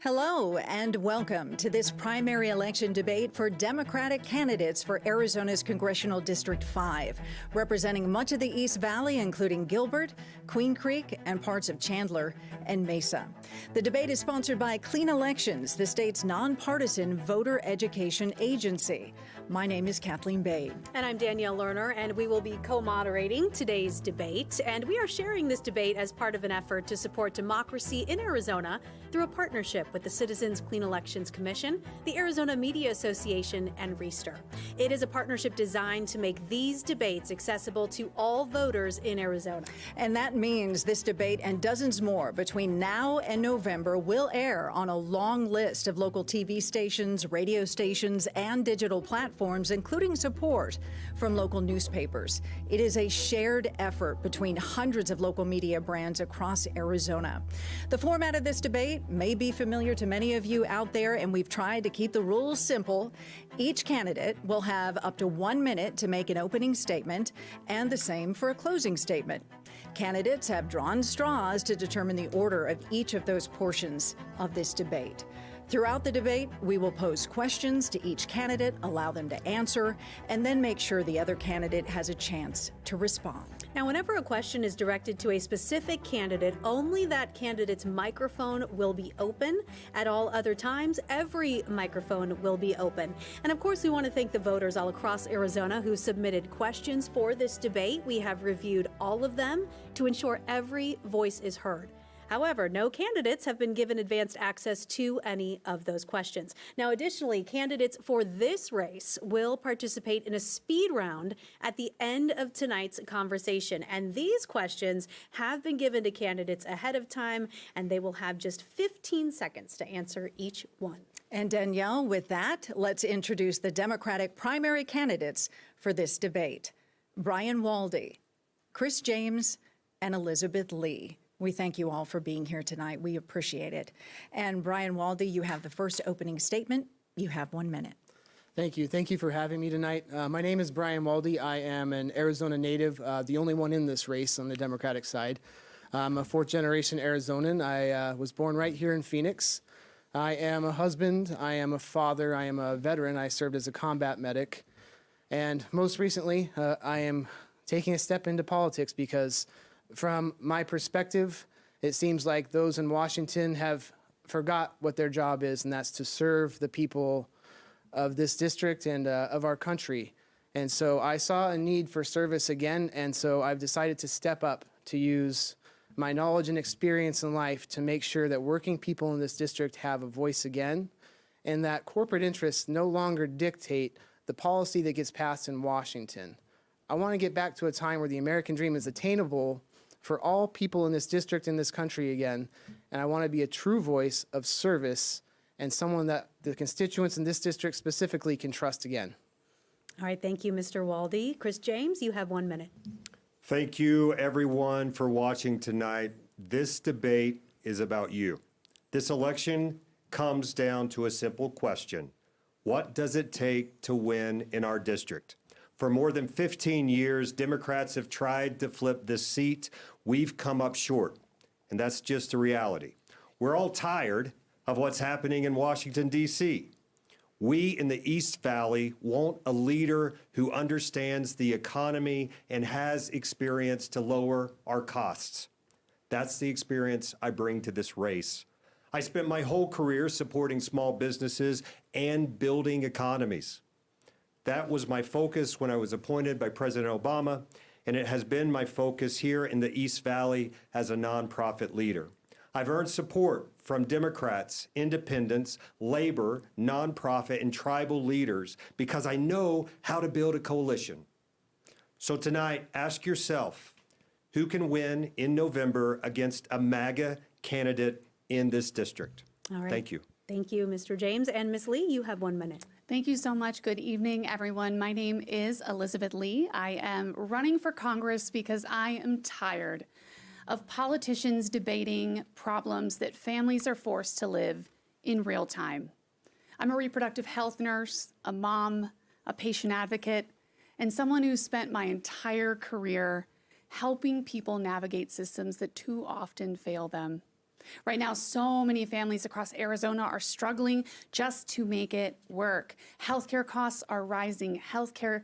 Hello and welcome to this primary election debate for Democratic candidates for Arizona's Congressional District 5, representing much of the East Valley, including Gilbert, Queen Creek, and parts of Chandler and Mesa. The debate is sponsored by Clean Elections, the state's nonpartisan voter education agency. My name is Kathleen Babe. And I'm Danielle Lerner, and we will be co-moderating today's debate. And we are sharing this debate as part of an effort to support democracy in Arizona through a partnership with the Citizens Clean Elections Commission, the Arizona Media Association, and Reister. It is a partnership designed to make these debates accessible to all voters in Arizona. And that means this debate and dozens more between now and November will air on a long list of local TV stations, radio stations, and digital platforms, including support from local newspapers. It is a shared effort between hundreds of local media brands across Arizona. The format of this debate may be familiar to many of you out there, and we've tried to keep the rules simple. Each candidate will have up to 1 minute to make an opening statement, and the same for a closing statement. Candidates have drawn straws to determine the order of each of those portions of this debate. Throughout the debate, we will pose questions to each candidate, allow them to answer, and then make sure the other candidate has a chance to respond. Now, whenever a question is directed to a specific candidate, only that candidate's microphone will be open. At all other times, every microphone will be open. And of course, we want to thank the voters all across Arizona who submitted questions for this debate. We have reviewed all of them to ensure every voice is heard. However, no candidates have been given advanced access to any of those questions. Now, additionally, candidates for this race will participate in a speed round at the end of tonight's conversation. And these questions have been given to candidates ahead of time, and they will have just 15 seconds to answer each one. And Danielle, with that, let's introduce the Democratic primary candidates for this debate. Brian Hualde, Chris James, and Elizabeth Lee. We thank you all for being here tonight. We appreciate it. And Brian Hualde, you have the first opening statement. You have 1 minute. Thank you. Thank you for having me tonight. My name is Brian Hualde. I am an Arizona native, the only one in this race on the Democratic side. I'm a fourth-generation Arizonan. I was born right here in Phoenix. I am a husband. I am a father. I am a veteran. I served as a combat medic. And most recently, I am taking a step into politics because from my perspective, it seems like those in Washington have forgot what their job is, and that's to serve the people of this district and of our country. And so I saw a need for service again, and so I've decided to step up to use my knowledge and experience in life to make sure that working people in this district have a voice again, and that corporate interests no longer dictate the policy that gets passed in Washington. I want to get back to a time where the American dream is attainable for all people in this district, in this country again, and I want to be a true voice of service and someone that the constituents in this district specifically can trust again. All right, thank you, Mr. Hualde. Chris James, you have 1 minute. Thank you, everyone, for watching tonight. This debate is about you. This election comes down to a simple question. What does it take to win in our district? For more than 15 years, Democrats have tried to flip this seat. We've come up short, and that's just a reality. We're all tired of what's happening in Washington, D.C. We in the East Valley want a leader who understands the economy and has experience to lower our costs. That's the experience I bring to this race. I spent my whole career supporting small businesses and building economies. That was my focus when I was appointed by President Obama, and it has been my focus here in the East Valley as a nonprofit leader. I've earned support from Democrats, independents, labor, nonprofit, and tribal leaders because I know how to build a coalition. So tonight, ask yourself, who can win in November against a MAGA candidate in this district? All right. Thank you. Thank you, Mr. James. And Ms. Lee, you have 1 minute. Thank you so much. Good evening, everyone. My name is Elizabeth Lee. I am running for Congress because I am tired of politicians debating problems that families are forced to live in real time. I'm a reproductive health nurse, a mom, a patient advocate, and someone who spent my entire career helping people navigate systems that too often fail them. Right now, so many families across Arizona are struggling just to make it work. Healthcare costs are rising. Housing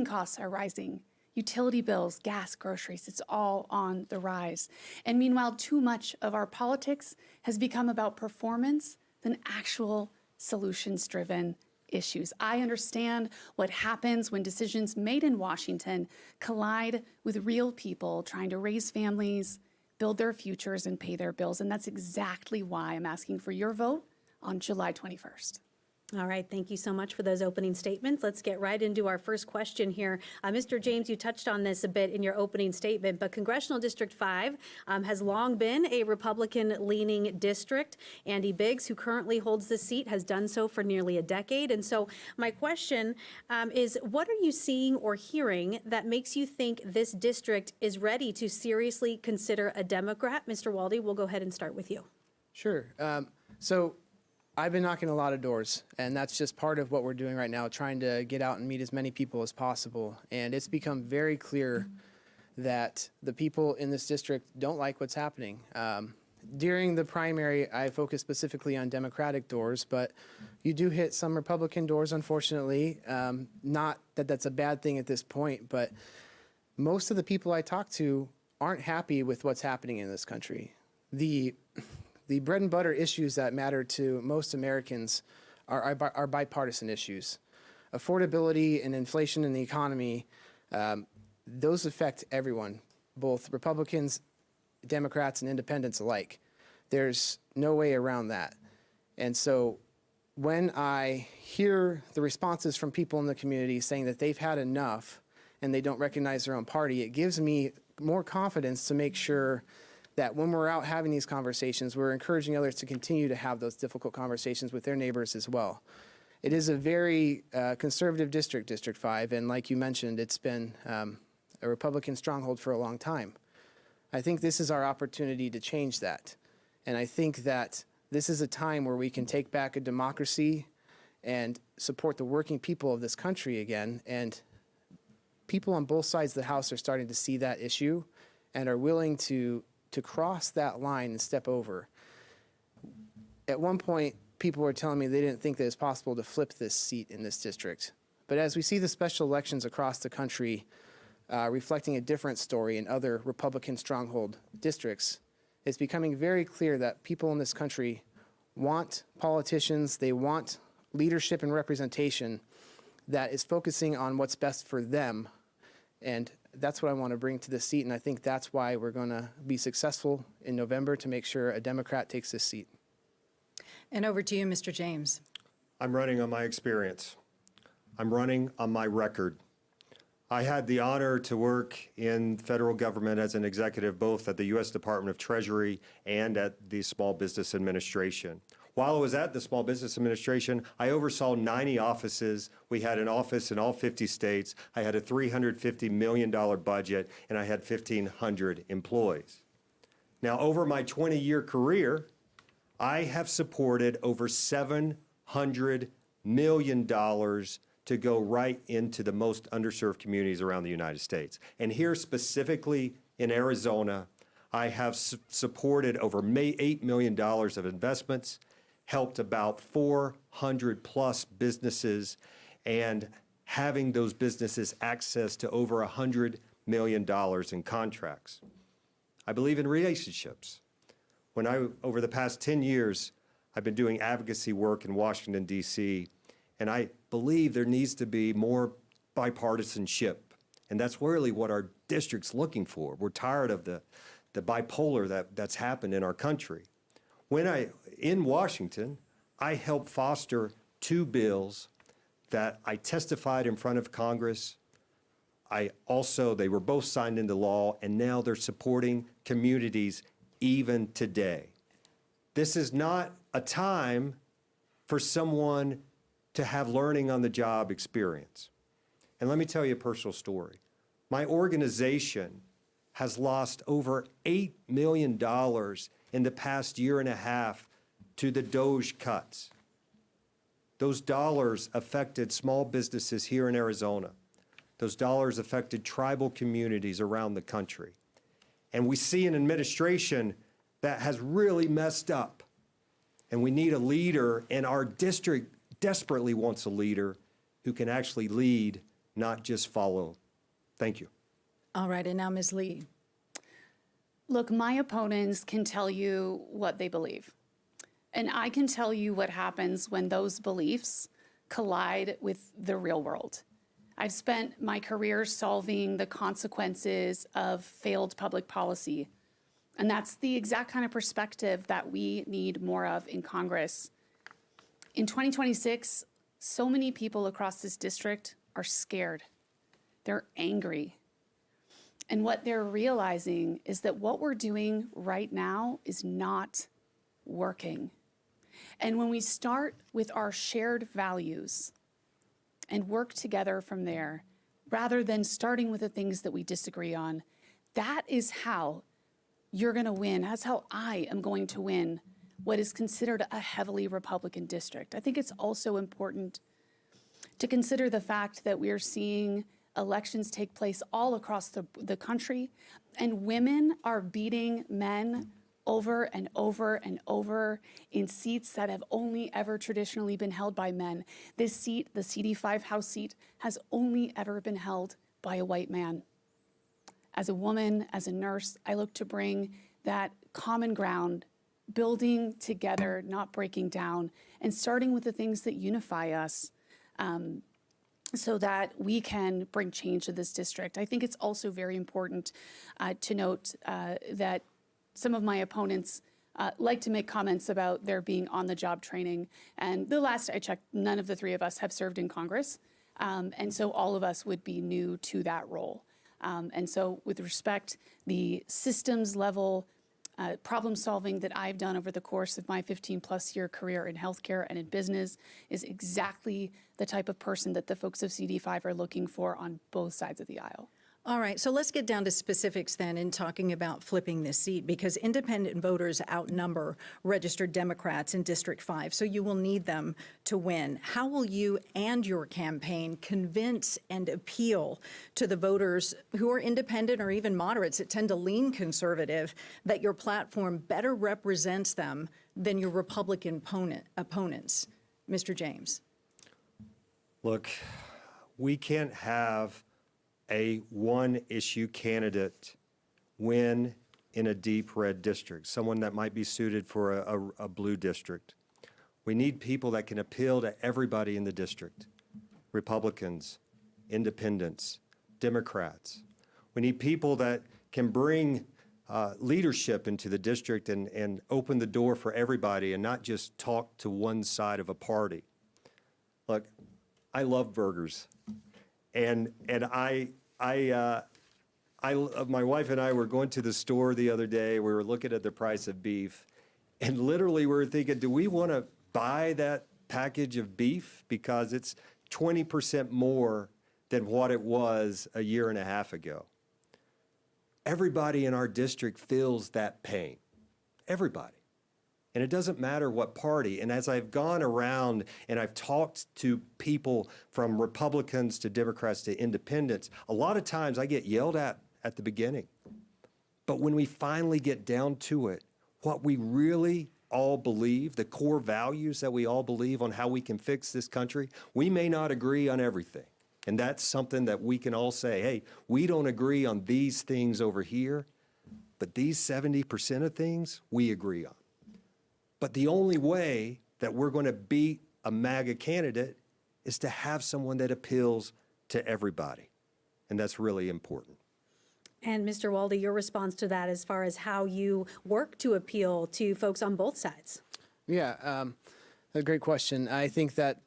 costs are rising. Utility bills, gas, groceries, it's all on the rise. And meanwhile, too much of our politics has become about performance than actual solutions-driven issues. I understand what happens when decisions made in Washington collide with real people trying to raise families, build their futures, and pay their bills. And that's exactly why I'm asking for your vote on July 21st. All right, thank you so much for those opening statements. Let's get right into our first question here. Mr. James, you touched on this a bit in your opening statement, but Congressional District 5 has long been a Republican-leaning district. Andy Biggs, who currently holds the seat, has done so for nearly a decade. And so my question is, what are you seeing or hearing that makes you think this district is ready to seriously consider a Democrat? Mr. Hualde, we'll go ahead and start with you. Sure. So I've been knocking a lot of doors, and that's just part of what we're doing right now, trying to get out and meet as many people as possible. And it's become very clear that the people in this district don't like what's happening. During the primary, I focused specifically on Democratic doors, but you do hit some Republican doors, unfortunately. Not that that's a bad thing at this point, but most of the people I talk to aren't happy with what's happening in this country. The bread and butter issues that matter to most Americans are bipartisan issues. Affordability and inflation in the economy, those affect everyone, both Republicans, Democrats, and independents alike. There's no way around that. And so when I hear the responses from people in the community saying that they've had enough and they don't recognize their own party, it gives me more confidence to make sure that when we're out having these conversations, we're encouraging others to continue to have those difficult conversations with their neighbors as well. It is a very conservative district, District 5, and like you mentioned, it's been a Republican stronghold for a long time. I think this is our opportunity to change that. And I think that this is a time where we can take back a democracy and support the working people of this country again. And people on both sides of the House are starting to see that issue and are willing to cross that line and step over. At one point, people were telling me they didn't think that it's possible to flip this seat in this district. But as we see the special elections across the country reflecting a different story in other Republican stronghold districts, it's becoming very clear that people in this country want politicians, they want leadership and representation that is focusing on what's best for them. And that's what I want to bring to this seat, and I think that's why we're going to be successful in November to make sure a Democrat takes this seat. And over to you, Mr. James. I'm running on my experience. I'm running on my record. I had the honor to work in federal government as an executive, both at the U.S. Department of Treasury and at the Small Business Administration. While I was at the Small Business Administration, I oversaw 90 offices. We had an office in all 50 states. I had a $350 million budget, and I had 1,500 employees. Now, over my 20-year career, I have supported over $700 million to go right into the most underserved communities around the United States. And here specifically in Arizona, I have supported over $8 million of investments, helped about 400 plus businesses, and having those businesses access to over $100 million in contracts. I believe in relationships. Over the past 10 years, I've been doing advocacy work in Washington, D.C., and I believe there needs to be more bipartisanship. And that's really what our district's looking for. We're tired of the bipolar that's happened in our country. In Washington, I helped foster 2 bills that I testified in front of Congress. They were both signed into law, and now they're supporting communities even today. This is not a time for someone to have learning on the job experience. And let me tell you a personal story. My organization has lost over $8 million in the past year and a half to the DOGE cuts. Those dollars affected small businesses here in Arizona. Those dollars affected tribal communities around the country. And we see an administration that has really messed up. And we need a leader, and our district desperately wants a leader who can actually lead, not just follow. Thank you. All right, and now Ms. Lee. Look, my opponents can tell you what they believe. And I can tell you what happens when those beliefs collide with the real world. I've spent my career solving the consequences of failed public policy. And that's the exact kind of perspective that we need more of in Congress. In 2026, so many people across this district are scared. They're angry. And what they're realizing is that what we're doing right now is not working. And when we start with our shared values and work together from there, rather than starting with the things that we disagree on, that is how you're going to win. That's how I am going to win what is considered a heavily Republican district. I think it's also important to consider the fact that we are seeing elections take place all across the country, and women are beating men over and over and over in seats that have only ever traditionally been held by men. This seat, the CD5 House seat, has only ever been held by a white man. As a woman, as a nurse, I look to bring that common ground, building together, not breaking down, and starting with the things that unify us, so that we can bring change to this district. I think it's also very important to note that some of my opponents like to make comments about there being on-the-job training. And the last I checked, none of the three of us have served in Congress. And so all of us would be new to that role. And so with respect, the systems level problem solving that I've done over the course of my 15-plus year career in healthcare and in business is exactly the type of person that the folks of CD5 are looking for on both sides of the aisle. All right, so let's get down to specifics then in talking about flipping this seat, because independent voters outnumber registered Democrats in District 5, so you will need them to win. How will you and your campaign convince and appeal to the voters who are independent or even moderates that tend to lean conservative that your platform better represents them than your Republican opponents? Mr. James. Look, we can't have a one-issue candidate win in a deep red district, someone that might be suited for a blue district. We need people that can appeal to everybody in the district, Republicans, independents, Democrats. We need people that can bring leadership into the district and open the door for everybody and not just talk to one side of a party. Look, I love burgers. And my wife and I were going to the store the other day. We were looking at the price of beef, and literally we were thinking, do we want to buy that package of beef? Because it's 20% more than what it was a year and a half ago. Everybody in our district feels that pain. Everybody. And it doesn't matter what party. And as I've gone around and I've talked to people from Republicans to Democrats to independents, a lot of times I get yelled at the beginning. But when we finally get down to it, what we really all believe, the core values that we all believe on how we can fix this country, we may not agree on everything. And that's something that we can all say, hey, we don't agree on these things over here, but these 70% of things we agree on. But the only way that we're going to beat a MAGA candidate is to have someone that appeals to everybody. And that's really important. And Mr. Hualde, your response to that as far as how you work to appeal to folks on both sides? Yeah, a great question. I think that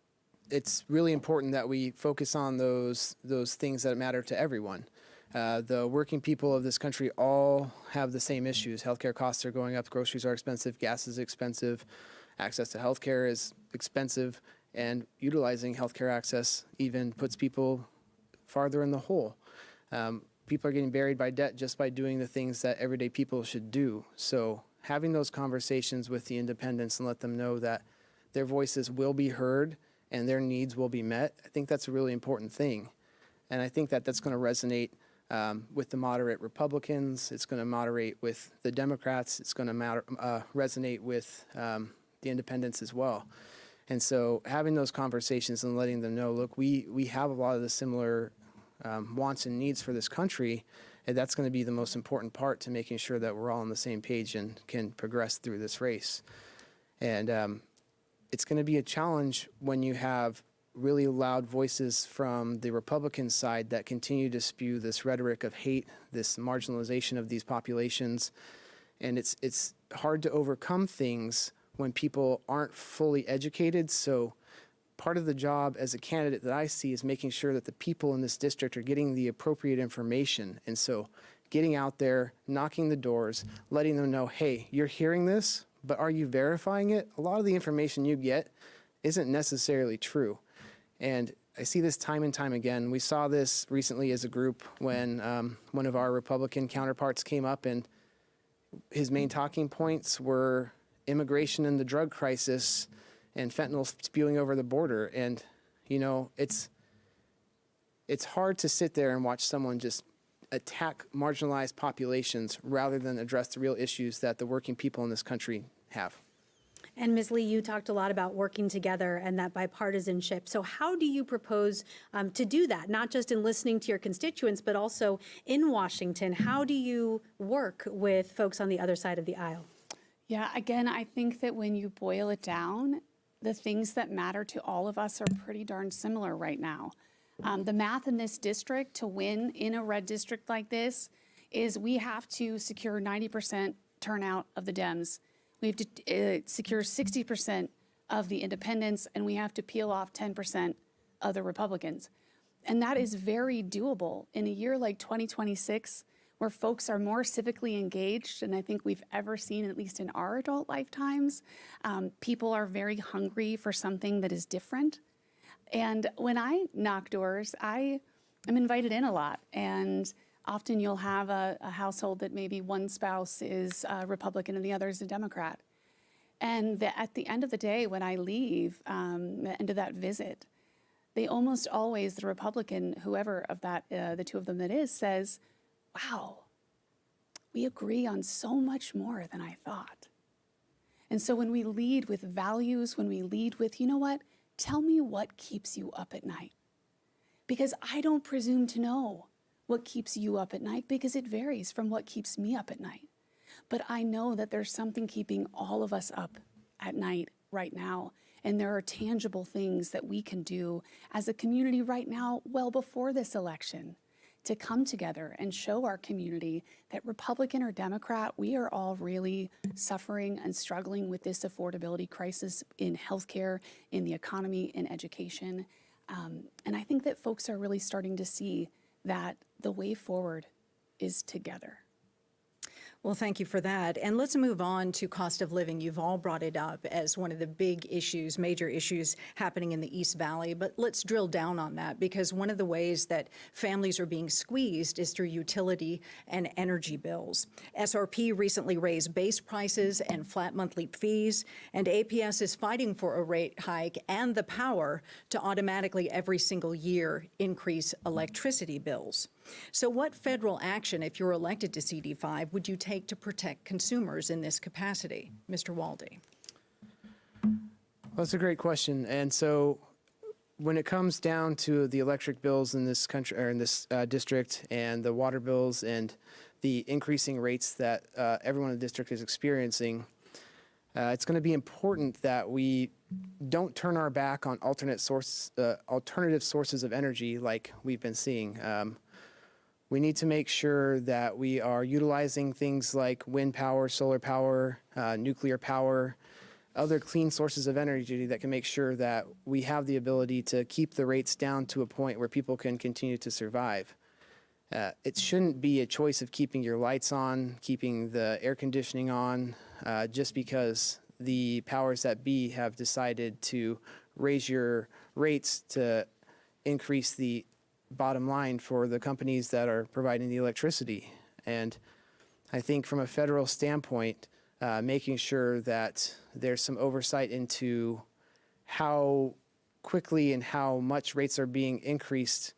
it's really important that we focus on those things that matter to everyone. The working people of this country all have the same issues. Healthcare costs are going up, groceries are expensive, gas is expensive, access to healthcare is expensive, and utilizing healthcare access even puts people farther in the hole. People are getting buried by debt just by doing the things that everyday people should do. So having those conversations with the independents and let them know that their voices will be heard and their needs will be met, I think that's a really important thing. And I think that that's going to resonate with the moderate Republicans. It's going to moderate with the Democrats. It's going to resonate with the independents as well. And so having those conversations and letting them know, look, we have a lot of the similar wants and needs for this country, and that's going to be the most important part to making sure that we're all on the same page and can progress through this race. And it's going to be a challenge when you have really loud voices from the Republican side that continue to spew this rhetoric of hate, this marginalization of these populations. And it's hard to overcome things when people aren't fully educated. So part of the job as a candidate that I see is making sure that the people in this district are getting the appropriate information. And so getting out there, knocking the doors, letting them know, hey, you're hearing this, but are you verifying it? A lot of the information you get isn't necessarily true. And I see this time and time again. We saw this recently as a group when one of our Republican counterparts came up, and his main talking points were immigration and the drug crisis and fentanyl spewing over the border. And, you know, it's hard to sit there and watch someone just attack marginalized populations rather than address the real issues that the working people in this country have. And Ms. Lee, you talked a lot about working together and that bipartisanship. So how do you propose to do that, not just in listening to your constituents, but also in Washington? How do you work with folks on the other side of the aisle? Yeah, again, I think that when you boil it down, the things that matter to all of us are pretty darn similar right now. The math in this district to win in a red district like this is we have to secure 90% turnout of the Dems. We have to secure 60% of the independents, and we have to peel off 10% of the Republicans. And that is very doable in a year like 2026, where folks are more civically engaged than I think we've ever seen, at least in our adult lifetimes. People are very hungry for something that is different. And when I knock doors, I am invited in a lot. And often you'll have a household that maybe one spouse is a Republican and the other is a Democrat. And at the end of the day, when I leave, the end of that visit, they almost always, the Republican, whoever of that, the two of them that is, says, wow, we agree on so much more than I thought. And so when we lead with values, when we lead with, you know what, tell me what keeps you up at night. Because I don't presume to know what keeps you up at night, because it varies from what keeps me up at night. But I know that there's something keeping all of us up at night right now. And there are tangible things that we can do as a community right now, well before this election, to come together and show our community that Republican or Democrat, we are all really suffering and struggling with this affordability crisis in healthcare, in the economy, in education. And I think that folks are really starting to see that the way forward is together. Well, thank you for that. And let's move on to cost of living. You've all brought it up as one of the big issues, major issues happening in the East Valley. But let's drill down on that, because one of the ways that families are being squeezed is through utility and energy bills. SRP recently raised base prices and flat monthly fees, and APS is fighting for a rate hike and the power to automatically every single year increase electricity bills. So what federal action, if you're elected to CD5, would you take to protect consumers in this capacity? Mr. Hualde. Well, that's a great question. And so when it comes down to the electric bills in this country, or in this district, and the water bills and the increasing rates that everyone in the district is experiencing, it's going to be important that we don't turn our back on alternative sources of energy like we've been seeing. We need to make sure that we are utilizing things like wind power, solar power, nuclear power, other clean sources of energy that can make sure that we have the ability to keep the rates down to a point where people can continue to survive. It shouldn't be a choice of keeping your lights on, keeping the air conditioning on, just because the powers that be have decided to raise your rates to increase the bottom line for the companies that are providing the electricity. And I think from a federal standpoint, making sure that there's some oversight into how quickly and how much rates are being increased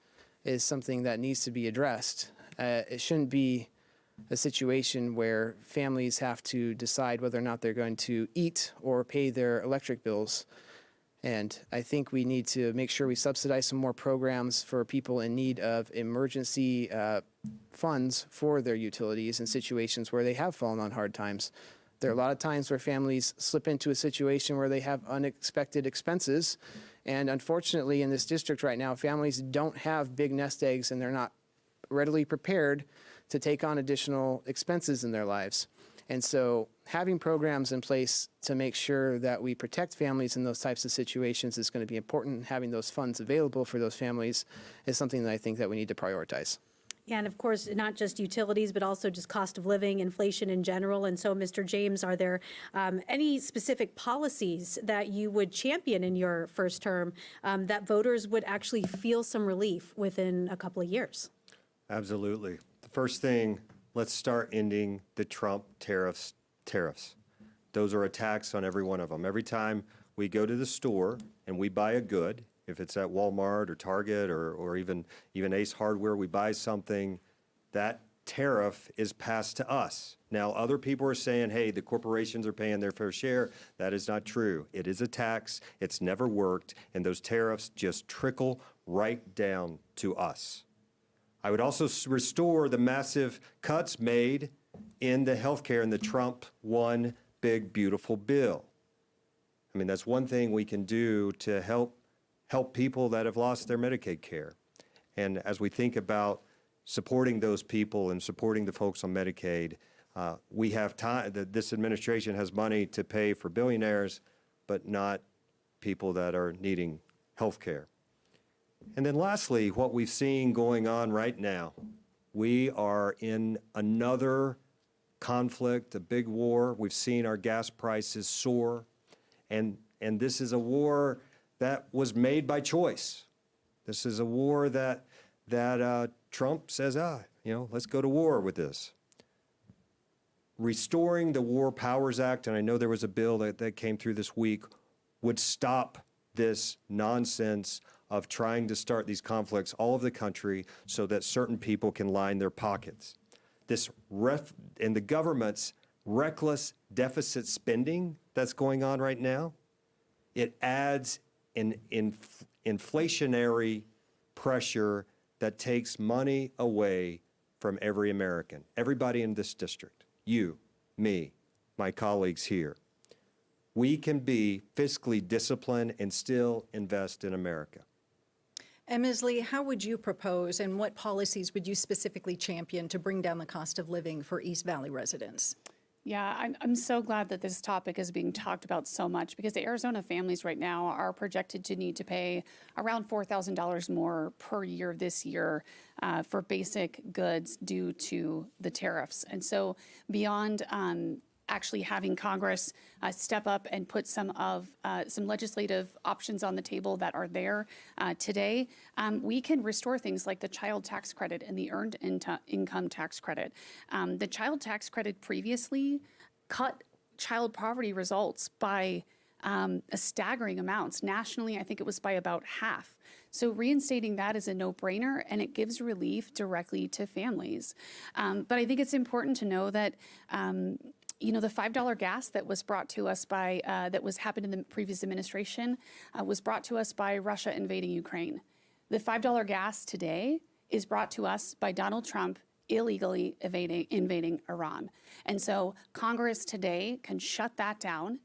is something that needs to be addressed. It shouldn't be a situation where families have to decide whether or not they're going to eat or pay their electric bills. And I think we need to make sure we subsidize some more programs for people in need of emergency funds for their utilities in situations where they have fallen on hard times. There are a lot of times where families slip into a situation where they have unexpected expenses. And unfortunately, in this district right now, families don't have big nest eggs and they're not readily prepared to take on additional expenses in their lives. And so having programs in place to make sure that we protect families in those types of situations is going to be important. Having those funds available for those families is something that I think that we need to prioritize. Yeah, and of course, not just utilities, but also just cost of living, inflation in general. And so, Mr. James, are there any specific policies that you would champion in your first term that voters would actually feel some relief within a couple of years? Absolutely. The first thing, let's start ending the Trump tariffs. Those are attacks on every one of them. Every time we go to the store and we buy a good, if it's at Walmart or Target or even Ace Hardware, we buy something, that tariff is passed to us. Now, other people are saying, hey, the corporations are paying their fair share. That is not true. It is a tax. It's never worked. And those tariffs just trickle right down to us. I would also restore the massive cuts made in the healthcare in the Trump one big beautiful bill. I mean, that's one thing we can do to help people that have lost their Medicaid care. And as we think about supporting those people and supporting the folks on Medicaid, we have time. This administration has money to pay for billionaires, but not people that are needing health care. And then lastly, what we've seen going on right now, we are in another conflict, a big war. We've seen our gas prices soar, and this is a war that was made by choice. This is a war that Trump says, let's go to war with this. Restoring the War Powers Act, and I know there was a bill that came through this week, would stop this nonsense of trying to start these conflicts all over the country so that certain people can line their pockets. And the government's reckless deficit spending that's going on right now, it adds an inflationary pressure that takes money away from every American, everybody in this district, you, me, my colleagues here. We can be fiscally disciplined and still invest in America. And Ms. Lee, how would you propose and what policies would you specifically champion to bring down the cost of living for East Valley residents? Yeah, I'm so glad that this topic is being talked about so much because the Arizona families right now are projected to need to pay around $4,000 more per year this year for basic goods due to the tariffs. And so beyond actually having Congress step up and put some legislative options on the table that are there today, we can restore things like the child tax credit and the earned income tax credit. The child tax credit previously cut child poverty results by a staggering amounts. Nationally, I think it was by about half. So reinstating that is a no-brainer, and it gives relief directly to families. But I think it's important to know that the $5 gas that was brought to us by, happened in the previous administration, was brought to us by Russia invading Ukraine. The $5 gas today is brought to us by Donald Trump illegally invading Iran. And so Congress today can shut that down,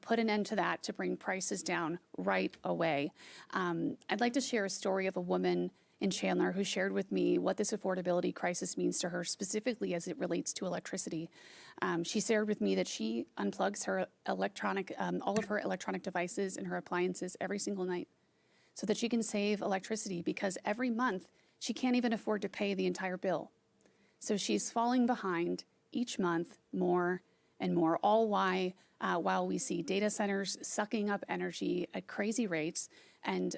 put an end to that to bring prices down right away. I'd like to share a story of a woman in Chandler who shared with me what this affordability crisis means to her, specifically as it relates to electricity. She shared with me that she unplugs her all of her electronic devices and her appliances every single night so that she can save electricity because every month she can't even afford to pay the entire bill. So she's falling behind each month more and more, all while we see data centers sucking up energy at crazy rates and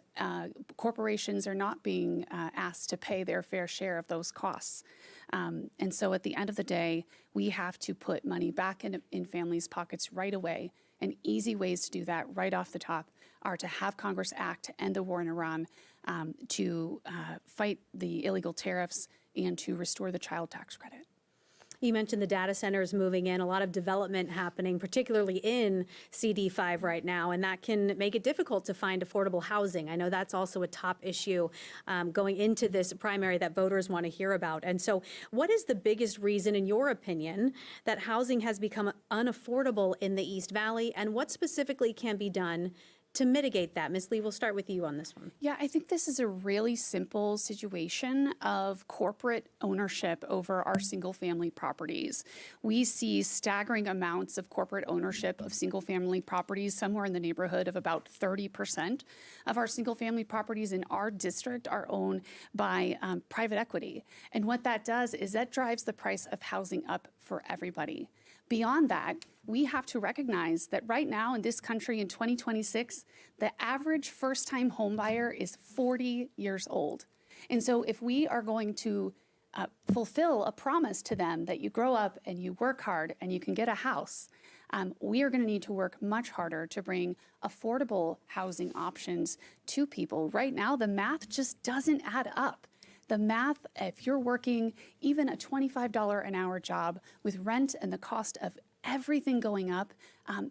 corporations are not being asked to pay their fair share of those costs. And so at the end of the day, we have to put money back in families' pockets right away. And easy ways to do that right off the top are to have Congress act to end the war in Iran, to fight the illegal tariffs, and to restore the child tax credit. You mentioned the data centers moving in, a lot of development happening, particularly in CD5 right now, and that can make it difficult to find affordable housing. I know that's also a top issue going into this primary that voters want to hear about. And so what is the biggest reason, in your opinion, that housing has become unaffordable in the East Valley, and what specifically can be done to mitigate that? Ms. Lee, we'll start with you on this one. Yeah, I think this is a really simple situation of corporate ownership over our single-family properties. We see staggering amounts of corporate ownership of single-family properties, somewhere in the neighborhood of about 30% of our single-family properties in our district are owned by private equity. And what that does is that drives the price of housing up for everybody. Beyond that, we have to recognize that right now in this country in 2026, the average first-time home buyer is 40 years old. And so if we are going to fulfill a promise to them that you grow up and you work hard and you can get a house, we are going to need to work much harder to bring affordable housing options to people. Right now, the math just doesn't add up. The math, if you're working even a $25 an hour job with rent and the cost of everything going up,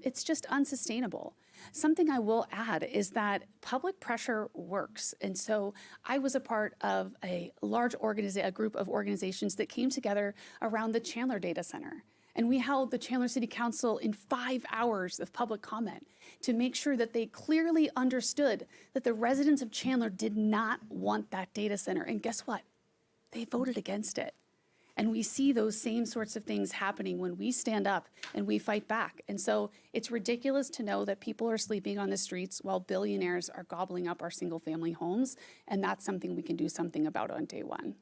it's just unsustainable. Something I will add is that public pressure works. And so I was a part of a large group of organizations that came together around the Chandler Data Center. And we held the Chandler City Council in 5 hours of public comment to make sure that they clearly understood that the residents of Chandler did not want that data center. And guess what? They voted against it. And we see those same sorts of things happening when we stand up and we fight back. And so it's ridiculous to know that people are sleeping on the streets while billionaires are gobbling up our single-family homes. And that's something we can do something about on day one.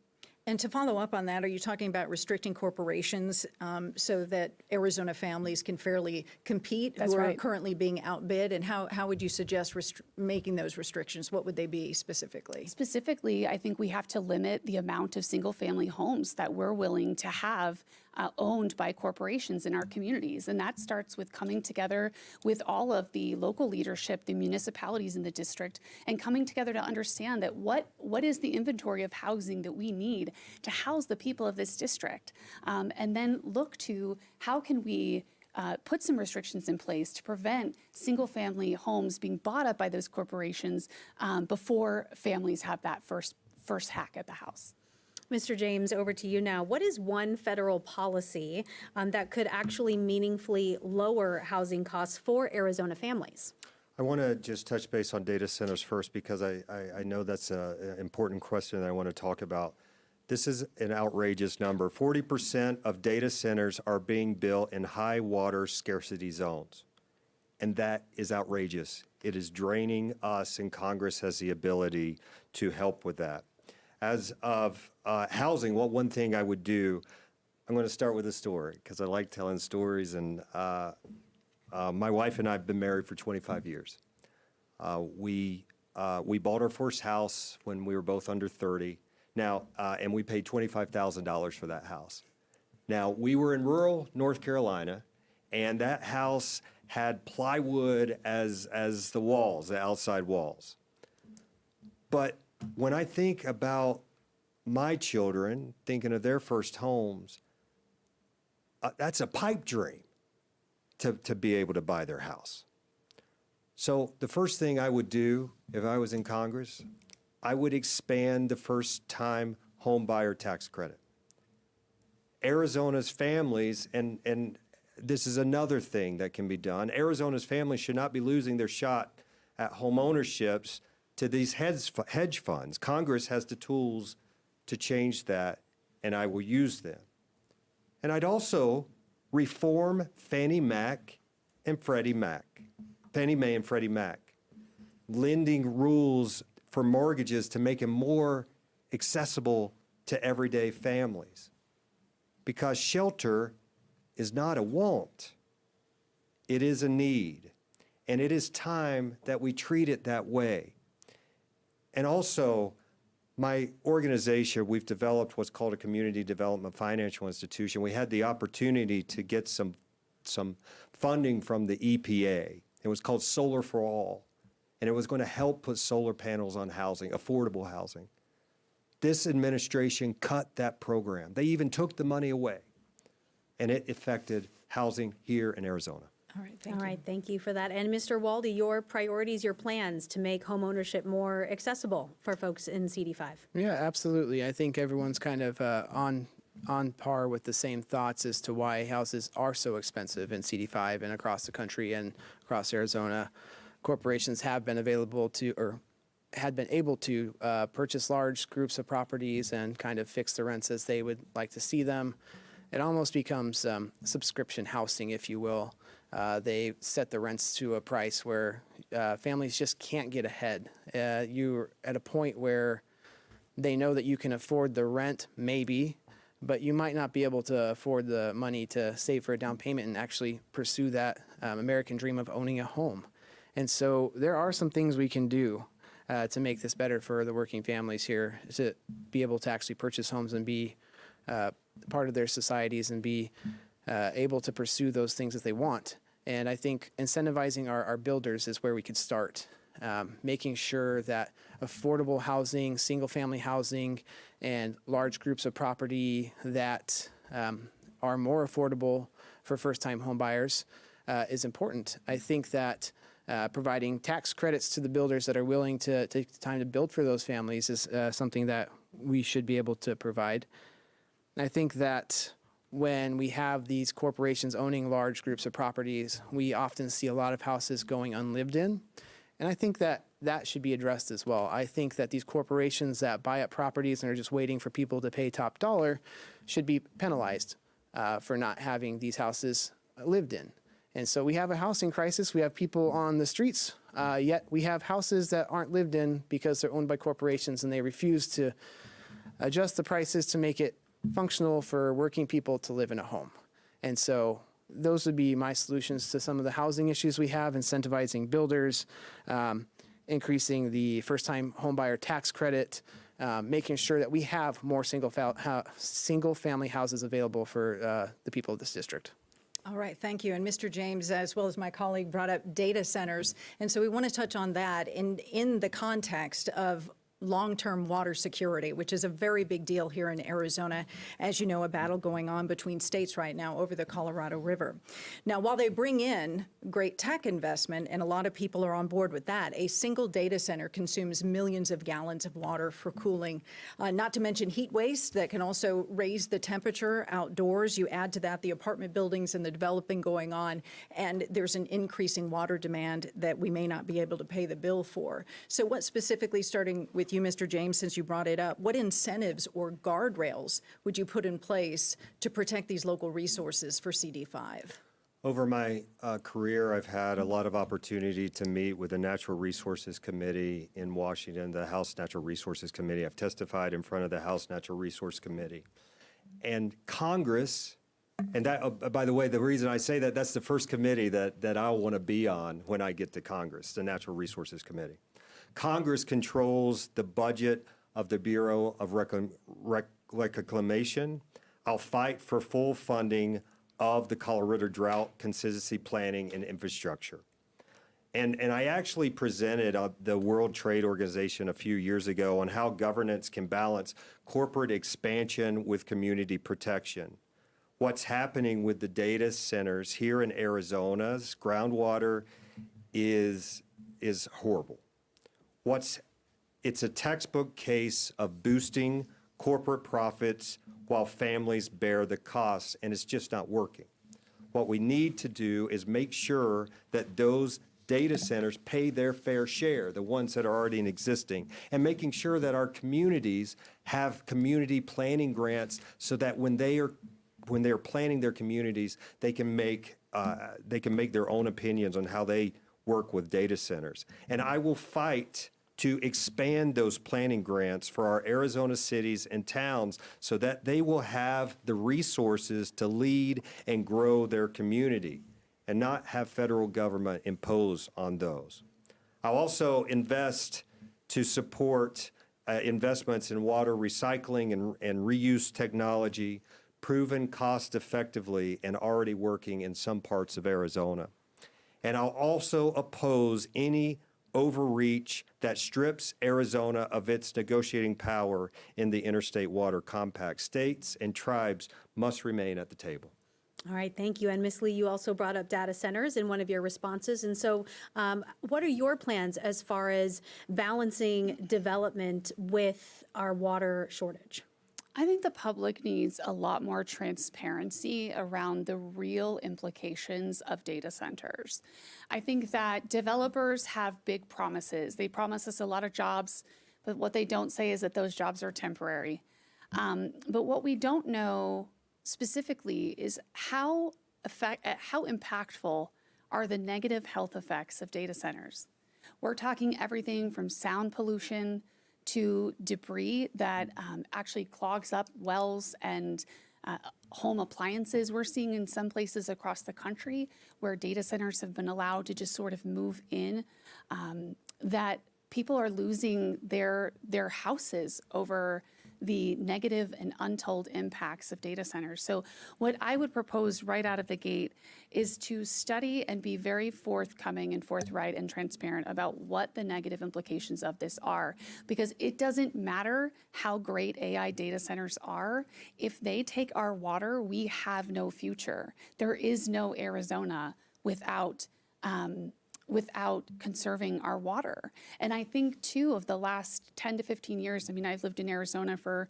And to follow up on that, are you talking about restricting corporations so that Arizona families can fairly compete That's who are right. currently being outbid? And how would you suggest making those restrictions? What would they be specifically? Specifically, I think we have to limit the amount of single-family homes that we're willing to have owned by corporations in our communities. And that starts with coming together with all of the local leadership, the municipalities in the district, and coming together to understand that what is the inventory of housing that we need to house the people of this district. And then look to how can we put some restrictions in place to prevent single-family homes being bought up by those corporations before families have that first hack at the house. Mr. James, over to you now. What is one federal policy that could actually meaningfully lower housing costs for Arizona families? I want to just touch base on data centers first because I know that's an important question that I want to talk about. This is an outrageous number. 40% of data centers are being built in high water scarcity zones, and that is outrageous. It is draining us, and Congress has the ability to help with that. As of housing, one thing I would do, I'm going to start with a story because I like telling stories, and my wife and I have been married for 25 years. We bought our first house when we were both under 30. Now, and we paid $25,000 for that house. Now, we were in rural North Carolina, and that house had plywood as the walls, the outside walls. But when I think about my children, thinking of their first homes, that's a pipe dream to be able to buy their house. So the first thing I would do if I was in Congress, I would expand the first-time home buyer tax credit. Arizona's families, and this is another thing that can be done, Arizona's families should not be losing their shot at home ownerships to these hedge funds. Congress has the tools to change that, and I will use them. And I'd also reform Fannie Mae and Freddie Mac, lending rules for mortgages to make them more accessible to everyday families. Because shelter is not a want, it is a need. And it is time that we treat it that way. And also, my organization, we've developed what's called a community development financial institution. We had the opportunity to get some funding from the EPA. It was called Solar for All, and it was going to help put solar panels on housing, affordable housing. This administration cut that program. They even took the money away, and it affected housing here in Arizona. All right, All right, thank you for that. And Mr. Hualde, your priorities, your plans to make homeownership more accessible for folks in CD5. Yeah, absolutely. I think everyone's kind of on par with the same thoughts as to why houses are so expensive in CD5 and across the country and across Arizona. Corporations have been available to, or had been able to purchase large groups of properties and kind of fix the rents as they would like to see them. It almost becomes subscription housing, if you will. They set the rents to a price where families just can't get ahead. You're at a point where they know that you can afford the rent, maybe, but you might not be able to afford the money to save for a down payment and actually pursue that American dream of owning a home. And so there are some things we can do to make this better for the working families here, to be able to actually purchase homes and be part of their societies and be able to pursue those things that they want. And I think incentivizing our builders is where we could start, making sure that affordable housing, single-family housing, and large groups of property that are more affordable for first-time home buyers is important. I think that providing tax credits to the builders that are willing to take the time to build for those families is something that we should be able to provide. I think that when we have these corporations owning large groups of properties, we often see a lot of houses going unlived in. And I think that that should be addressed as well. I think that these corporations that buy up properties and are just waiting for people to pay top dollar should be penalized for not having these houses lived in. And so we have a housing crisis. We have people on the streets, yet we have houses that aren't lived in because they're owned by corporations and they refuse to adjust the prices to make it functional for working people to live in a home. And so those would be my solutions to some of the housing issues we have: incentivizing builders, increasing the first-time homebuyer tax credit, making sure that we have more single-family houses available for the people of this district. All right, thank you. And Mr. James, as well as my colleague, brought up data centers. And so we want to touch on that in the context of long-term water security, which is a very big deal here in Arizona. As you know, a battle going on between states right now over the Colorado River. Now, while they bring in great tech investment, and a lot of people are on board with that, a single data center consumes millions of gallons of water for cooling, not to mention heat waste that can also raise the temperature outdoors. You add to that the apartment buildings and the developing going on, and there's an increasing water demand that we may not be able to pay the bill for. So what specifically, starting with you, Mr. James, since you brought it up, what incentives or guardrails would you put in place to protect these local resources for CD5? Over my career, I've had a lot of opportunity to meet with the Natural Resources Committee in Washington, the House Natural Resources Committee. I've testified in front of the House Natural Resource Committee. And Congress, and that, by the way, the reason I say that, that's the first committee that I want to be on when I get to Congress, the Natural Resources Committee. Congress controls the budget of the Bureau of Reclamation. I'll fight for full funding of the Colorado Drought Contingency Planning and Infrastructure. And I actually presented the World Trade Organization a few years ago on how governance can balance corporate expansion with community protection. What's happening with the data centers here in Arizona's groundwater is horrible. It's a textbook case of boosting corporate profits while families bear the costs, and it's just not working. What we need to do is make sure that those data centers pay their fair share, the ones that are already in existing, and making sure that our communities have community planning grants so that when they're planning their communities, they can make their own opinions on how they work with data centers. And I will fight to expand those planning grants for our Arizona cities and towns so that they will have the resources to lead and grow their community and not have federal government impose on those. I'll also invest to support investments in water recycling and reuse technology, proven cost effectively and already working in some parts of Arizona. And I'll also oppose any overreach that strips Arizona of its negotiating power in the Interstate Water Compact. States and tribes must remain at the table. All right, thank you. And Ms. Lee, you also brought up data centers in one of your responses. And so what are your plans as far as balancing development with our water shortage? I think the public needs a lot more transparency around the real implications of data centers. I think that developers have big promises. They promise us a lot of jobs, but what they don't say is that those jobs are temporary. But what we don't know specifically is how impactful are the negative health effects of data centers. We're talking everything from sound pollution to debris that actually clogs up wells and home appliances. We're seeing in some places across the country where data centers have been allowed to just sort of move in, that people are losing their houses over the negative and untold impacts of data centers. So what I would propose right out of the gate is to study and be very forthcoming and forthright and transparent about what the negative implications of this are. Because it doesn't matter how great AI data centers are. If they take our water, we have no future. There is no Arizona without conserving our water. And I think, too, of the last 10 to 15 years, I mean, I've lived in Arizona for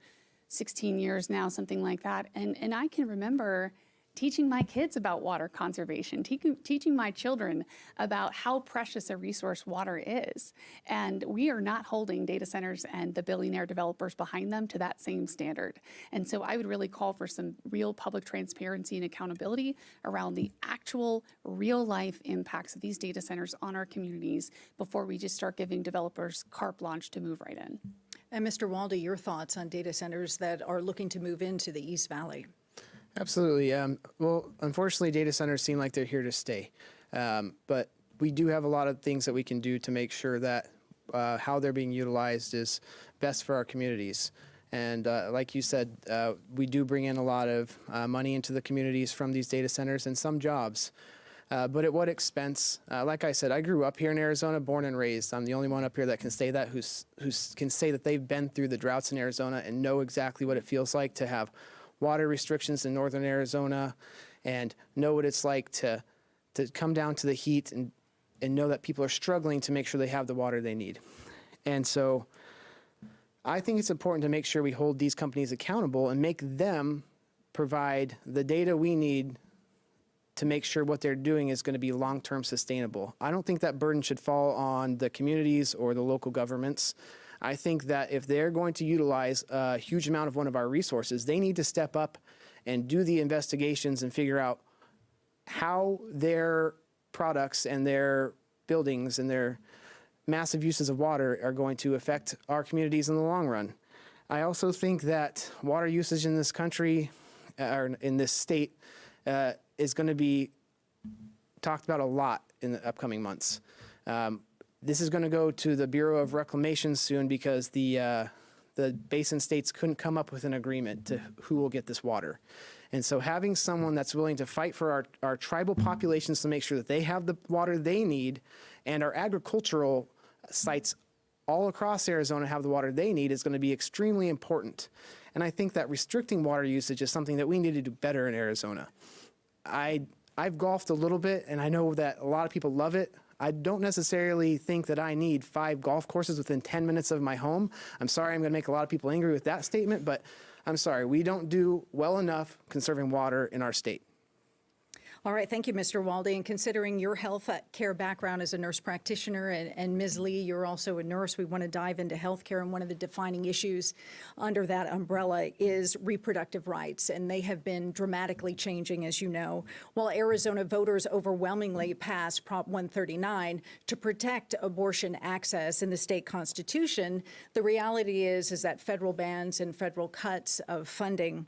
16 years now, something like that. And I can remember teaching my kids about water conservation, teaching my children about how precious a resource water is. And we are not holding data centers and the billionaire developers behind them to that same standard. And so I would really call for some real public transparency and accountability around the actual real life impacts of these data centers on our communities before we just start giving developers carte blanche to move right in. And Mr. Hualde, your thoughts on data centers that are looking to move into the East Valley? Absolutely. Well, unfortunately, data centers seem like they're here to stay. But we do have a lot of things that we can do to make sure that how they're being utilized is best for our communities. And like you said, we do bring in a lot of money into the communities from these data centers and some jobs. But at what expense? Like I said, I grew up here in Arizona, born and raised. I'm the only one up here that can say that, who can say that they've been through the droughts in Arizona and know exactly what it feels like to have water restrictions in northern Arizona, and know what it's like to come down to the heat and know that people are struggling to make sure they have the water they need. And so I think it's important to make sure we hold these companies accountable and make them provide the data we need to make sure what they're doing is going to be long-term sustainable. I don't think that burden should fall on the communities or the local governments. I think that if they're going to utilize a huge amount of one of our resources, they need to step up and do the investigations and figure out how their products and their buildings and their massive uses of water are going to affect our communities in the long run. I also think that water usage in this country, or in this state, is going to be talked about a lot in the upcoming months. This is going to go to the Bureau of Reclamation soon because the basin states couldn't come up with an agreement to who will get this water. And so having someone that's willing to fight for our tribal populations to make sure that they have the water they need, and our agricultural sites all across Arizona have the water they need, is going to be extremely important. And I think that restricting water usage is something that we need to do better in Arizona. I've golfed a little bit, and I know that a lot of people love it. I don't necessarily think that I need 5 golf courses within 10 minutes of my home. I'm sorry, I'm going to make a lot of people angry with that statement, but I'm sorry, we don't do well enough conserving water in our state. All right, thank you, Mr. Hualde. And considering your health care background as a nurse practitioner, and Ms. Lee, you're also a nurse, we want to dive into health care. And one of the defining issues under that umbrella is reproductive rights. And they have been dramatically changing, as you know. While Arizona voters overwhelmingly passed Prop 139 to protect abortion access in the state constitution, the reality is that federal bans and federal cuts of funding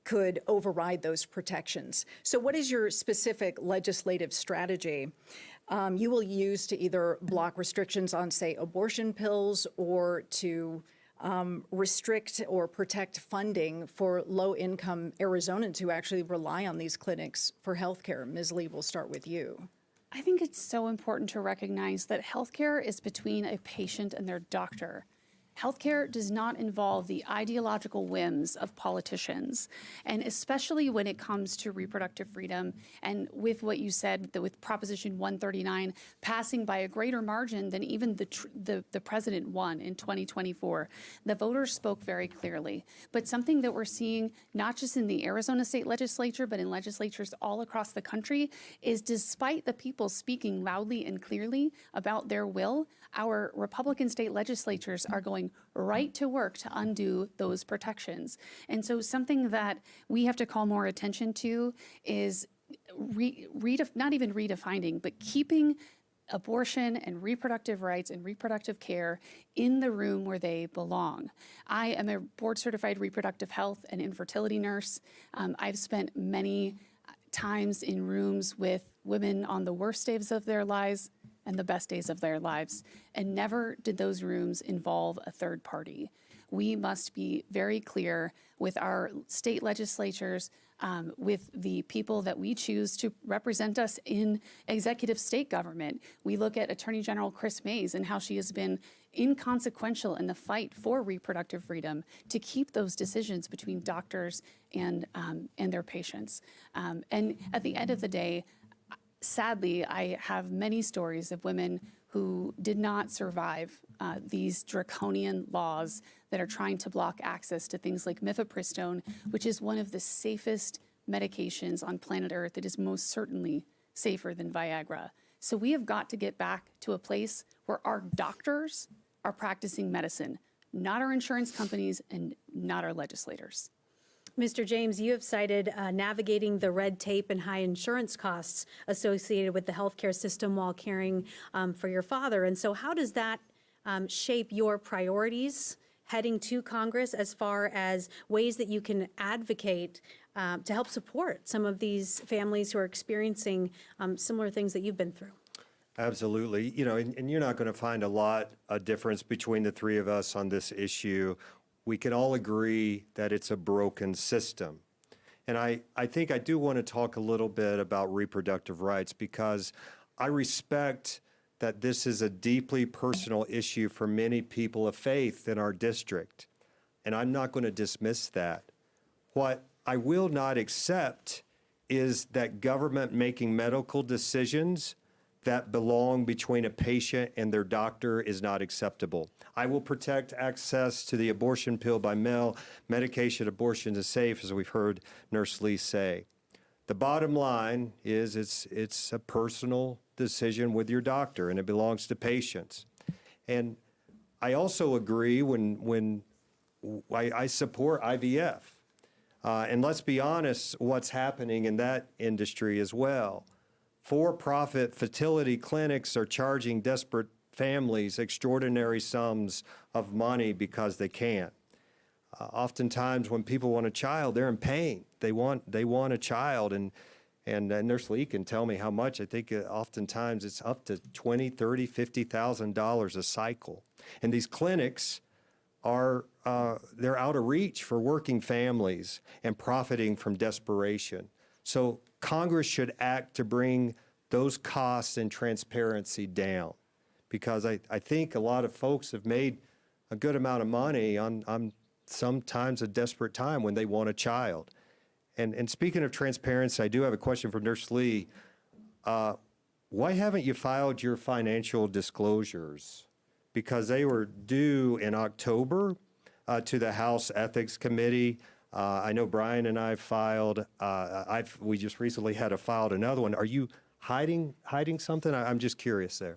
could override those protections. So what is your specific legislative strategy you will use to either block restrictions on, say, abortion pills, or to restrict or protect funding for low-income Arizonans who actually rely on these clinics for health care? Ms. Lee, we'll start with you. I think it's so important to recognize that healthcare is between a patient and their doctor. Healthcare does not involve the ideological whims of politicians, and especially when it comes to reproductive freedom, and with what you said, that with Proposition 139 passing by a greater margin than even the president won in 2024, the voters spoke very clearly. But something that we're seeing, not just in the Arizona state legislature, but in legislatures all across the country, is despite the people speaking loudly and clearly about their will, our Republican state legislatures are going right to work to undo those protections. And so something that we have to call more attention to is not even redefining, but keeping abortion and reproductive rights and reproductive care in the room where they belong. I am a board-certified reproductive health and infertility nurse. I've spent many times in rooms with women on the worst days of their lives and the best days of their lives, and never did those rooms involve a third party. We must be very clear with our state legislatures, with the people that we choose to represent us in executive state government. We look at Attorney General Chris Mays and how she has been inconsequential in the fight for reproductive freedom to keep those decisions between doctors and their patients. And at the end of the day, sadly, I have many stories of women who did not survive these draconian laws that are trying to block access to things like mifepristone, which is one of the safest medications on planet Earth. It is most certainly safer than Viagra. So we have got to get back to a place where our doctors are practicing medicine, not our insurance companies and not our legislators. Mr. James, you have cited navigating the red tape and high insurance costs associated with the healthcare system while caring for your father. And so how does that shape your priorities heading to Congress as far as ways that you can advocate to help support some of these families who are experiencing similar things that you've been through? Absolutely. You know, and you're not going to find a lot of difference between the three of us on this issue. We can all agree that it's a broken system. And I think I do want to talk a little bit about reproductive rights because I respect that this is a deeply personal issue for many people of faith in our district. And I'm not going to dismiss that. What I will not accept is that government making medical decisions that belong between a patient and their doctor is not acceptable. I will protect access to the abortion pill by mail. Medication abortion is safe, as we've heard Nurse Lee say. The bottom line is it's a personal decision with your doctor, and it belongs to patients. And I also agree when I support IVF. And let's be honest, what's happening in that industry as well. For-profit fertility clinics are charging desperate families extraordinary sums of money because they can't. Oftentimes, when people want a child, they're in pain. They want a child, and Nurse Lee can tell me how much. I think oftentimes it's up to $20,000, $30,000, $50,000 a cycle. And these clinics are they're out of reach for working families and profiting from desperation. So Congress should act to bring those costs and transparency down, because I think a lot of folks have made a good amount of money on sometimes a desperate time when they want a child. And speaking of transparency, I do have a question for Nurse Lee. Why haven't you filed your financial disclosures? Because they were due in October to the House Ethics Committee. I know Brian and I filed. We just recently had filed another one. Are you hiding something? I'm just curious there.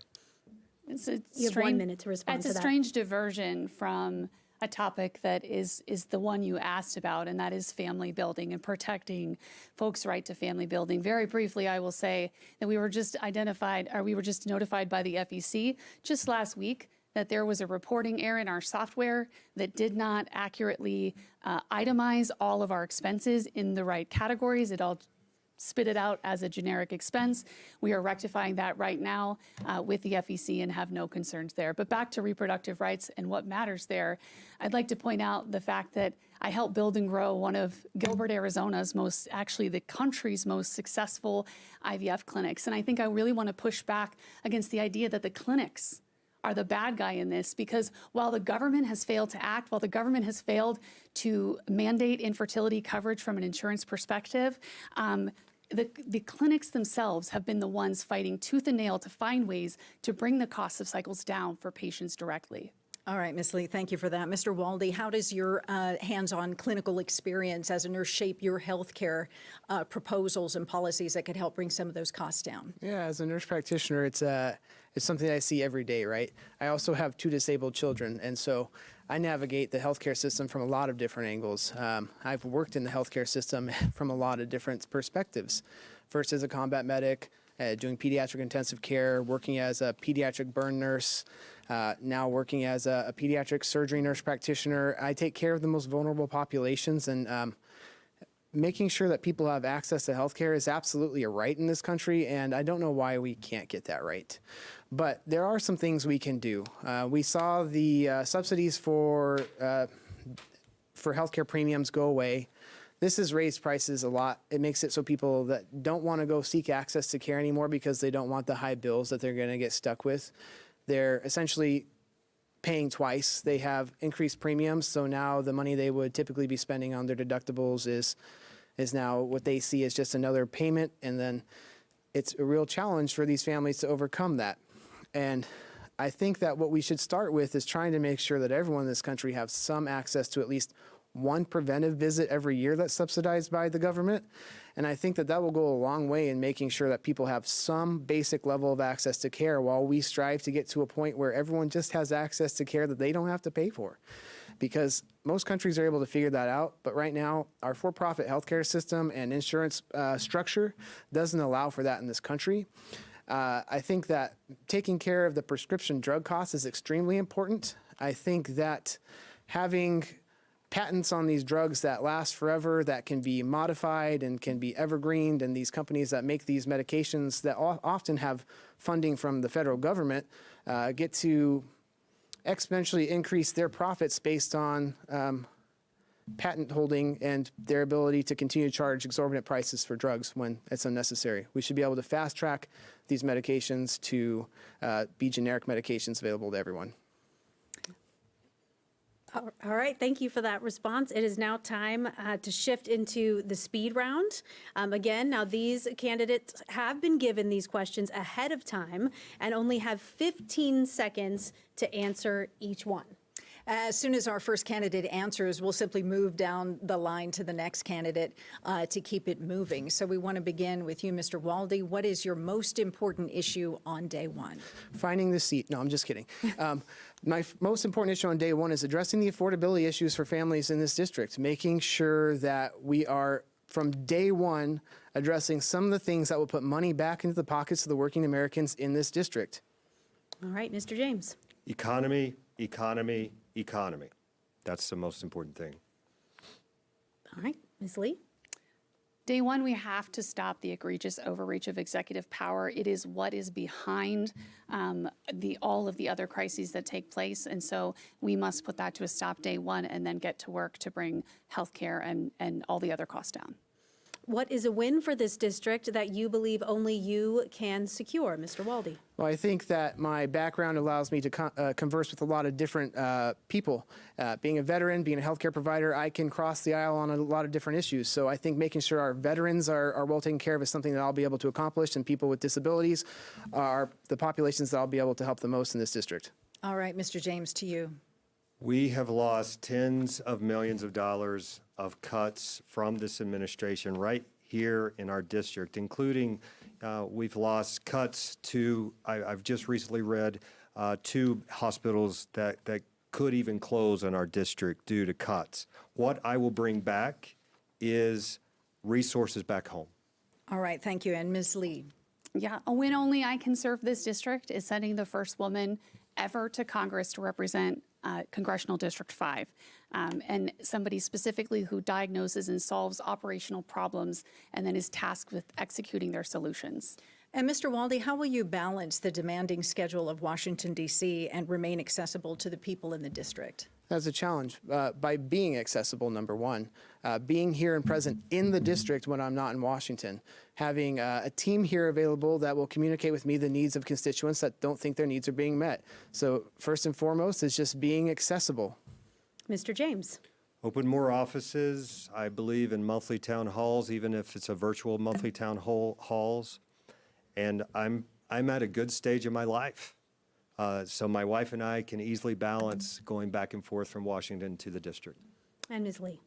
You have 1 minute to respond to that. It's a strange diversion from a topic that is the one you asked about, and that is family building and protecting folks' right to family building. Very briefly, I will say that we were just notified by the FEC just last week that there was a reporting error in our software that did not accurately itemize all of our expenses in the right categories. It all spit it out as a generic expense. We are rectifying that right now with the FEC and have no concerns there. But back to reproductive rights and what matters there, I'd like to point out the fact that I helped build and grow one of Gilbert, Arizona's actually the country's most successful IVF clinics. And I think I really want to push back against the idea that the clinics are the bad guy in this, because while the government has failed to act, while the government has failed to mandate infertility coverage from an insurance perspective, the clinics themselves have been the ones fighting tooth and nail to find ways to bring the cost of cycles down for patients directly. All right, Ms. Lee, thank you for that. Mr. Hualde, how does your hands-on clinical experience as a nurse shape your healthcare proposals and policies that could help bring some of those costs down? Yeah, as a nurse practitioner, it's something I see every day, right? I also have 2 disabled children, and so I navigate the healthcare system from a lot of different angles. I've worked in the healthcare system from a lot of different perspectives. First as a combat medic, doing pediatric intensive care, working as a pediatric burn nurse, now working as a pediatric surgery nurse practitioner. I take care of the most vulnerable populations, and making sure that people have access to healthcare is absolutely a right in this country, and I don't know why we can't get that right. But there are some things we can do. We saw the subsidies for healthcare premiums go away. This has raised prices a lot. It makes it so people that don't want to go seek access to care anymore because they don't want the high bills that they're going to get stuck with. They're essentially paying twice. They have increased premiums, so now the money they would typically be spending on their deductibles is now what they see as just another payment, and then it's a real challenge for these families to overcome that. And I think that what we should start with is trying to make sure that everyone in this country has some access to at least one preventive visit every year that's subsidized by the government. And I think that that will go a long way in making sure that people have some basic level of access to care while we strive to get to a point where everyone just has access to care that they don't have to pay for. Because most countries are able to figure that out, but right now our for-profit healthcare system and insurance structure doesn't allow for that in this country. I think that taking care of the prescription drug costs is extremely important. I think that having patents on these drugs that last forever, that can be modified and can be evergreened, and these companies that make these medications that often have funding from the federal government get to exponentially increase their profits based on patent holding and their ability to continue to charge exorbitant prices for drugs when it's unnecessary. We should be able to fast track these medications to be generic medications available to everyone. All right, thank you for that response. It is now time to shift into the speed round. Again, now these candidates have been given these questions ahead of time and only have 15 seconds to answer each one. As soon as our first candidate answers, we'll simply move down the line to the next candidate to keep it moving. So we want to begin with you, Mr. Hualde. What is your most important issue on day one? Finding the seat. No, I'm just kidding. My most important issue on day one is addressing the affordability issues for families in this district, making sure that we are, from day one, addressing some of the things that will put money back into the pockets of the working Americans in this district. All right, Mr. James. Economy, economy, economy. That's the most important thing. All right, Ms. Lee. Day one, we have to stop the egregious overreach of executive power. It is what is behind all of the other crises that take place. And so we must put that to a stop day one and then get to work to bring health care and all the other costs down. What is a win for this district that you believe only you can secure, Mr. Hualde? Well, I think that my background allows me to converse with a lot of different people. Being a veteran, being a healthcare provider, I can cross the aisle on a lot of different issues. So I think making sure our veterans are well taken care of is something that I'll be able to accomplish, and people with disabilities are the populations that I'll be able to help the most in this district. All right, Mr. James, to you. We have lost tens of millions of dollars of cuts from this administration right here in our district, including we've lost cuts to, I've just recently read, 2 hospitals that could even close in our district due to cuts. What I will bring back is resources back home. All right, thank you. And Ms. Lee. Yeah, a win only I can serve this district is sending the first woman ever to Congress to represent Congressional District 5, and somebody specifically who diagnoses and solves operational problems and then is tasked with executing their solutions. And Mr. Hualde, how will you balance the demanding schedule of Washington, D.C. and remain accessible to the people in the district? That's a challenge by being accessible, number one, being here and present in the district when I'm not in Washington, having a team here available that will communicate with me the needs of constituents that don't think their needs are being met. So first and foremost is just being accessible. Mr. James. Open more offices, I believe, in monthly town halls, even if it's a virtual monthly town halls. And I'm at a good stage of my life. So my wife and I can easily balance going back and forth from Washington to the district. And Ms. Lee.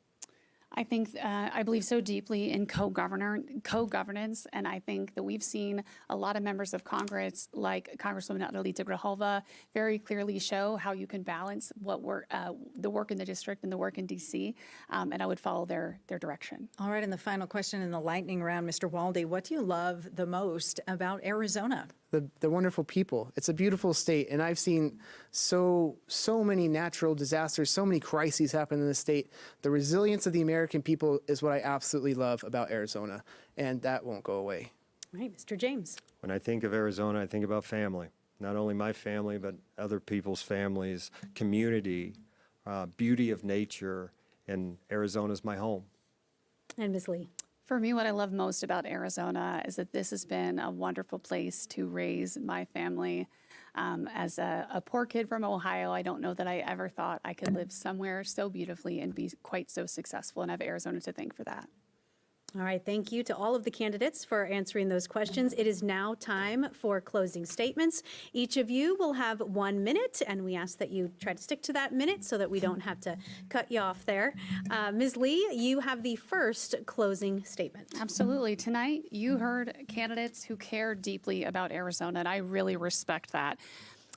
I believe so deeply in co-governance, and I think that we've seen a lot of members of Congress, like Congresswoman Adelita Grijalva, very clearly show how you can balance the work in the district and the work in D.C., and I would follow their direction. All right, and the final question in the lightning round, Mr. Hualde, what do you love the most about Arizona? The wonderful people. It's a beautiful state, and I've seen so many natural disasters, so many crises happen in the state. The resilience of the American people is what I absolutely love about Arizona, and that won't go away. All right, Mr. James. When I think of Arizona, I think about family. Not only my family, but other people's families, community, beauty of nature, and Arizona's my home. And Ms. Lee. For me, what I love most about Arizona is that this has been a wonderful place to raise my family. As a poor kid from Ohio, I don't know that I ever thought I could live somewhere so beautifully and be quite so successful, and I have Arizona to thank for that. All right, thank you to all of the candidates for answering those questions. It is now time for closing statements. Each of you will have 1 minute, and we ask that you try to stick to that minute so that we don't have to cut you off there. Ms. Lee, you have the first closing statement. Absolutely. Tonight, you heard candidates who care deeply about Arizona, and I really respect that.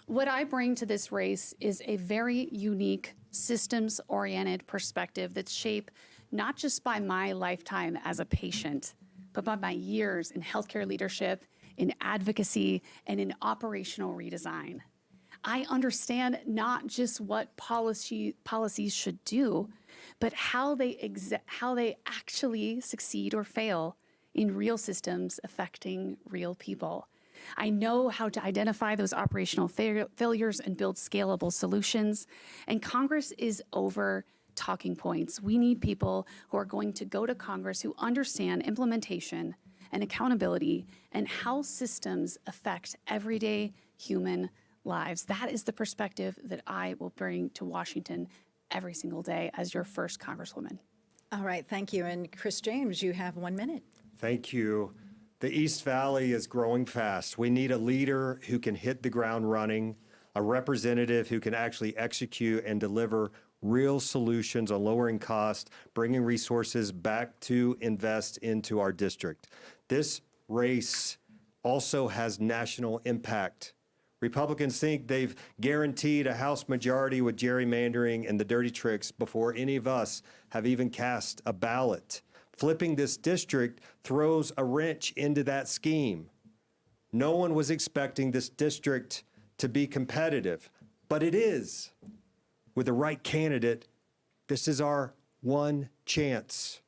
What I bring to this race is a very unique, systems-oriented perspective that's shaped not just by my lifetime as a patient, but by my years in healthcare leadership, in advocacy, and in operational redesign. I understand not just what policies should do, but how they actually succeed or fail in real systems affecting real people. I know how to identify those operational failures and build scalable solutions, and Congress is over talking points. We need people who are going to go to Congress who understand implementation and accountability and how systems affect everyday human lives. That is the perspective that I will bring to Washington every single day as your first Congresswoman. All right, thank you. And Chris James, you have 1 minute. Thank you. The East Valley is growing fast. We need a leader who can hit the ground running, a representative who can actually execute and deliver real solutions on lowering costs, bringing resources back to invest into our district. This race also has national impact. Republicans think they've guaranteed a House majority with gerrymandering and the dirty tricks before any of us have even cast a ballot. Flipping this district throws a wrench into that scheme. No one was expecting this district to be competitive, but it is. With the right candidate, this is our one chance.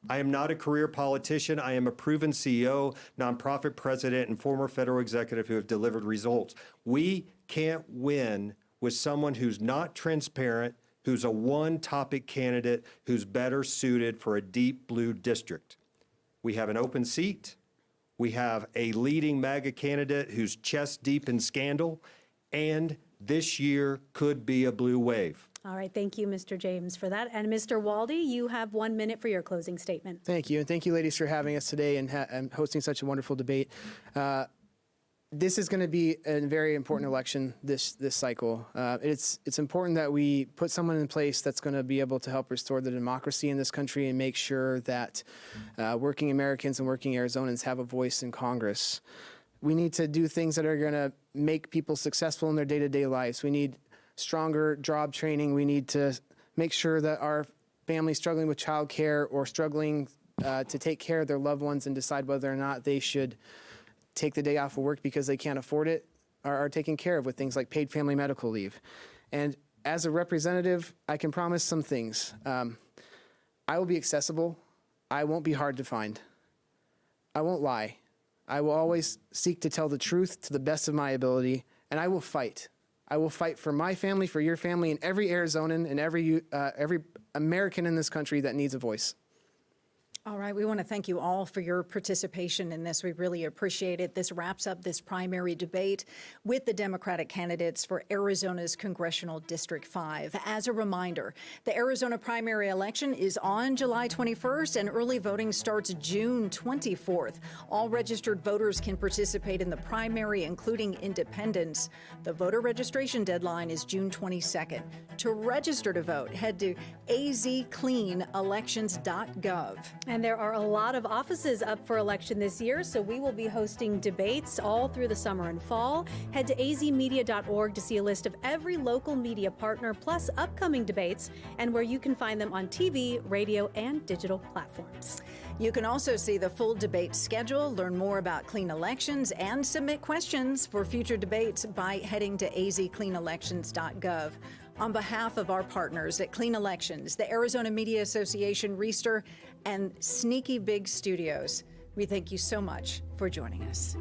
I am not a career politician. I am a proven CEO, nonprofit president, and former federal executive who have delivered results. We can't win with someone who's not transparent, who's a one-topic candidate, who's better suited for a deep blue district. We have an open seat. We have a leading MAGA candidate who's chest deep in scandal, and this year could be a blue wave. All right, thank you, Mr. James, for that. And Mr. Hualde, you have 1 minute for your closing statement. Thank you, and thank you, ladies, for having us today and hosting such a wonderful debate. This is going to be a very important election this cycle. It's important that we put someone in place that's going to be able to help restore the democracy in this country and make sure that working Americans and working Arizonans have a voice in Congress. We need to do things that are going to make people successful in their day-to-day lives. We need stronger job training. We need to make sure that our families struggling with childcare or struggling to take care of their loved ones and decide whether or not they should take the day off of work because they can't afford it are taken care of with things like paid family medical leave. And as a representative, I can promise some things. I will be accessible. I won't be hard to find. I won't lie. I will always seek to tell the truth to the best of my ability, and I will fight. I will fight for my family, for your family, and every Arizonan and every American in this country that needs a voice. All right, we want to thank you all for your participation in this. We really appreciate it. This wraps up this primary debate with the Democratic candidates for Arizona's Congressional District 5. As a reminder, the Arizona primary election is on July 21st and early voting starts June 24th. All registered voters can participate in the primary, including independents. The voter registration deadline is June 22nd. To register to vote, head to azcleanelections.gov. And there are a lot of offices up for election this year, so we will be hosting debates all through the summer and fall. Head to azmedia.org to see a list of every local media partner, plus upcoming debates, and where you can find them on TV, radio, and digital platforms. You can also see the full debate schedule, learn more about clean elections, and submit questions for future debates by heading to azcleanelections.gov. On behalf of our partners at Clean Elections, the Arizona Media Association, Reister, and Sneaky Big Studios, we thank you so much for joining us.